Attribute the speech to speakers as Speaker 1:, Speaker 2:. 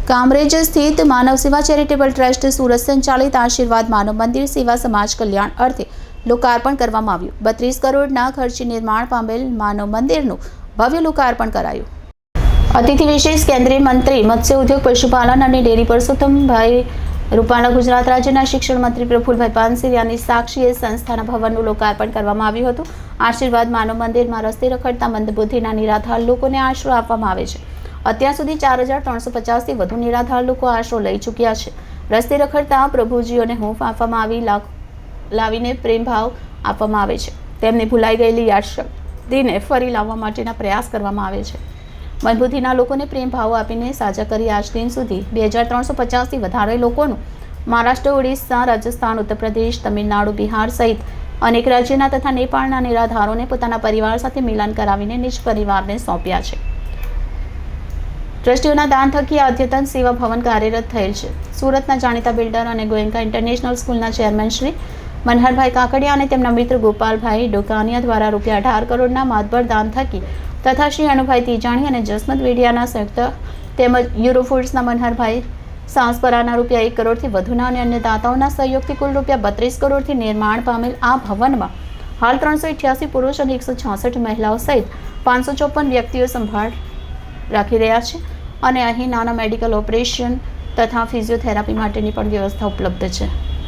Speaker 1: કામરેજ સ્થિત માનવ સેવા charitable trust Surat સંચાલિત આશીર્વાદ માનવ મંદિર સેવા સમાજ કલ્યાણ અર્થે લોકાર્પણ કરવામાં આવ્યું। 32 કરોડના ખર્ચે નિર્માણ પામેલ માનવ મંદિરનું ભવ્ય લોકાર્પણ કરાયું। અતિથિ વિશેષ કેન્દ્રીય મંત્રી મત્સ્ય ઉદ્યોગ પશુપાલન અને ડેરી પરસોત્તમભાઈ રૂપાલા, ગુજરાત રાજ્યના શિક્ષણ મંત્રી પ્રફુલભાઈ પાનસેરિયાની સાક્ષીએ સંસ્થાના ભવનનું લોકાર્પણ કરવામાં આવ્યું હતું। આશીર્વાદ માનવ મંદિરમાં રસ્તે રખડતા મંદબુદ્ધિના નિરાધાર લોકોને આશરો આપવામાં આવે છે। અત્યાર સુધી 4350થી વધુ નિરાધાર લોકો આશરો લઈ ચૂક્યા છે। રસ્તે રખડતા પ્રભુજીઓને હૂંફ આપવામાં લાવીને પ્રેમભાવ આપવામાં આવે છે। તેમની ભૂલાઈ ગયેલી યાદશક્તિને ફરી લાવવા માટેના પ્રયાસ કરવામાં આવે છે। મંદબુદ્ધિના લોકોને પ્રેમભાવ આપીને સાજા કરી આજ દિન સુધી 2350થી વધારે લોકોનું મહારાષ્ટ્ર, ઓડિશા, રાજસ્થાન, ઉત્તર પ્રદેશ, તમિલનાડુ, બિહાર સહિત અનેક રાજ્યના તથા નેપાળના નિરાધારોને પોતાના પરિવાર સાથે મિલન કરાવીને નિજ પરિવારને સોંપ્યા છે। ટ્રસ્ટીઓના દાન થકી આ અદ્યતન સેવા ભવન કાર્યરત થયેલ છે। સુરતના જાણીતા બિલ્ડર અને ગોયંકા ઇન્ટરનેશનલ સ્કૂલના ચેરમેન શ્રી મનહરભાઈ કાકડિયા અને તેમના મિત્ર ગોપાલભાઈ ડોકાનિયા દ્વારા ₹18 કરોડના માતબર દાન થકી તથા શ્રી અનુભાઈ તિજાણી અને જસમત વેડિયાના સંયુક્ત તેમજ યુરોફૂડ્સના મનહરભાઈ સાંસપરાના ₹1 કરોડથી વધુના અને અન્ય દાતાઓના સહયોગથી કુલ ₹32 કરોડથી નિર્માણ પામેલ આ ભવનમાં હાલ 388 પુરુષ અને 166 મહિલાઓ સહિત 554 વ્યક્તિઓ સંભાળ રાખી રહ્યા છે અને અહીં નાના મેડિકલ ઓપરેશન તથા ફિઝિયોથેરાપી માટેની પણ વ્યવસ્થા ઉપલબ્ધ છે।